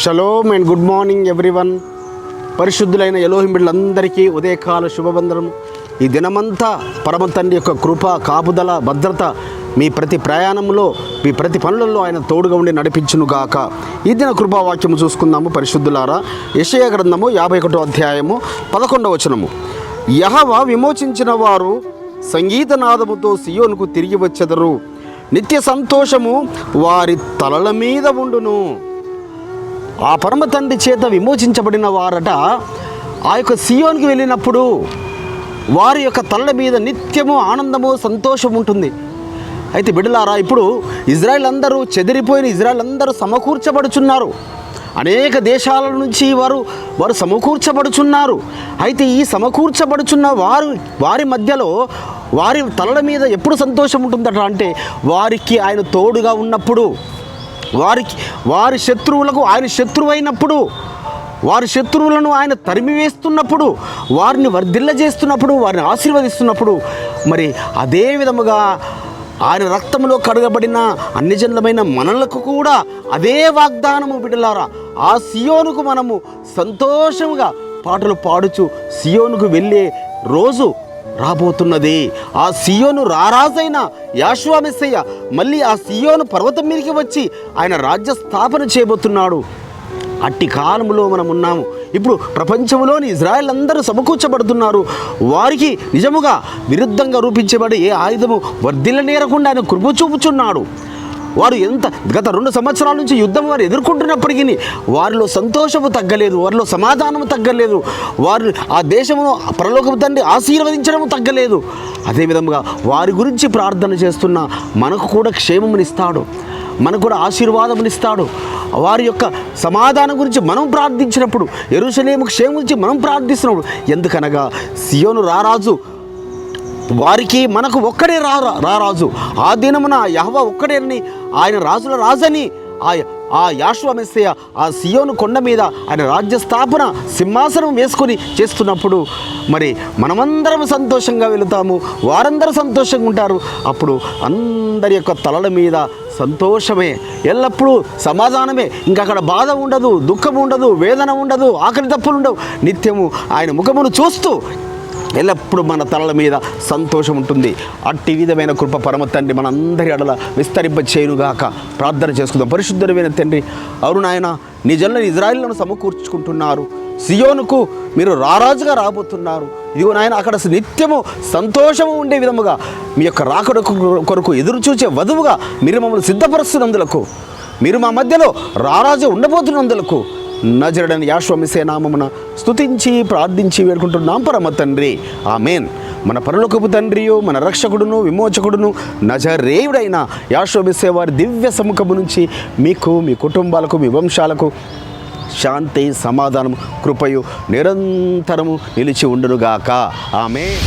Shalom and good morning everyone. పరిశుద్ధులైన Elohim బిడ్డలందరికీ ఉదయకాల శుభవందనము. ఈ దినమంతా పరమ తండ్రి యొక్క కృప, కాపుదల, భద్రత మీ ప్రతి ప్రయాణంలో, మీ ప్రతి పనులలో ఆయన తోడుగా ఉండి నడిపించునుగాక. ఈ దిన కృపావాక్యము చూసుకుందాము పరిశుద్ధులారా. యెషయా గ్రంథము 51వ అధ్యాయము 11వ వచనము. యెహోవా విమోచించిన వారు సంగీతనాదముతో సియోనుకు తిరిగి వచ్చెదరు, నిత్య సంతోషము వారి తలల మీద ఉండును. ఆ పరమ తండ్రి చేత విమోచించబడిన వారట ఆ యొక్క సియోనుకి వెళ్ళినప్పుడు వారి యొక్క తలల మీద నిత్యము ఆనందము, సంతోషం ఉంటుంది. అయితే బిడ్డలారా, ఇప్పుడు ఇజ్రాయెల్ అందరూ, చెదిరిపోయిన ఇజ్రాయెల్ అందరూ సమకూర్చబడుచున్నారు. అనేక దేశాల నుంచి వారు సమకూర్చబడుచున్నారు. అయితే ఈ సమకూర్చబడుచున్న వారి మధ్యలో వారి తలల మీద ఎప్పుడు సంతోషం ఉంటుందట అంటే, వారికి ఆయన తోడుగా ఉన్నప్పుడు, వారి శత్రువులకు ఆయన శత్రువైనప్పుడు, వారి శత్రువులను ఆయన తరిమివేస్తున్నప్పుడు, వారిని వర్ధిల్లజేస్తున్నప్పుడు, వారిని ఆశీర్వదిస్తున్నప్పుడు, మరి అదే విధముగా ఆయన రక్తంలో కడగబడిన అన్యజనులమైన మనలకు కూడా అదే వాగ్దానము బిడ్డలారా. ఆ సియోనుకు మనము సంతోషముగా పాటలు పాడుచు సియోనుకు వెళ్ళే రోజు రాబోతున్నది. ఆ సియోను రారాజైన యాషువా మెస్సయ్య మళ్ళీ ఆ సియోను పర్వతం మీదకి వచ్చి ఆయన రాజ్య స్థాపన చేయబోతున్నాడు. అట్టి కాలంలో మనం ఉన్నాము. ఇప్పుడు ప్రపంచంలోని ఇజ్రాయెల్ అందరూ సమకూర్చబడుతున్నారు. వారికి నిజముగా విరుద్ధంగా రూపించబడి ఏ ఆయుధము వర్ధిల్లనేరకుండా ఆయన కృప చూపుచున్నాడు. వారు గత 2 సంవత్సరాల నుంచి యుద్ధం వారు ఎదుర్కొంటున్నప్పటికీ వారిలో సంతోషము తగ్గలేదు, వారిలో సమాధానము తగ్గలేదు, వారు ఆ దేశమును పరలోకపు తండ్రి ఆశీర్వదించడము తగ్గలేదు. అదేవిధంగా వారి గురించి ప్రార్థన చేస్తున్న మనకు కూడా క్షేమమునిస్తాడు, మనకు కూడా ఆశీర్వాదమునిస్తాడు. వారి యొక్క సమాధానం గురించి మనం ప్రార్థించినప్పుడు, యెరూషలేము క్షేమం గురించి మనం ప్రార్థిస్తున్నప్పుడు, ఎందుకనగా సియోను రారాజు వారికి మనకు ఒక్కడే రారాజు. ఆ దినమున యెహోవా ఒక్కడేని, ఆయన రాజుల రాజని ఆ యాషువా మెస్సయ్య ఆ సియోను కొండ మీద ఆయన రాజ్య స్థాపన సింహాసనం వేసుకొని చేస్తున్నప్పుడు మరి మనమందరం సంతోషంగా వెళుతాము, వారందరూ సంతోషంగా ఉంటారు. అప్పుడు అందరి యొక్క తలల మీద సంతోషమే, ఎల్లప్పుడూ సమాధానమే. ఇంకా అక్కడ బాధ ఉండదు, దుఃఖం ఉండదు, వేదన ఉండదు, ఆకలి తప్పులు ఉండవు. నిత్యము ఆయన ముఖమును చూస్తూ ఎల్లప్పుడు మన తలల మీద సంతోషం ఉంటుంది. అట్టి విధమైన కృప పరమ తండ్రి మనందరి అడల విస్తరింప చేయునుగాక. ప్రార్థన చేసుకుందాం. పరిశుద్ధమైన తండ్రి, అవును నాయన, నీ జనులను ఇజ్రాయిల్లను సమకూర్చుకుంటున్నారు. సియోనుకు మీరు రారాజుగా రాబోతున్నారు. ఇదిగో నాయన, అక్కడ నిత్యము సంతోషము ఉండే విధముగా మీ యొక్క రాకడ కొరకు ఎదురు చూచే వధువుగా మీరు మమ్మల్ని సిద్ధపరుస్తున్నందులకు, మీరు మా మధ్యలో రారాజు ఉండబోతున్నందులకు నజరుడైన యాషువా మెస్సయ్య నామమున స్తుతించి ప్రార్థించి వేడుకుంటున్నాం పరమ తండ్రి. ఆమేన్. మన పరలోకపు తండ్రియు, మన రక్షకుడును, విమోచకుడును, నజరేయుడైన యాషువా మెస్సయ్య వారి దివ్య సముఖము నుంచి మీకు, మీ కుటుంబాలకు, మీ వంశాలకు శాంతి, సమాధానము, కృపయు నిరంతరము నిలిచి ఉండునుగాక. ఆమేన్.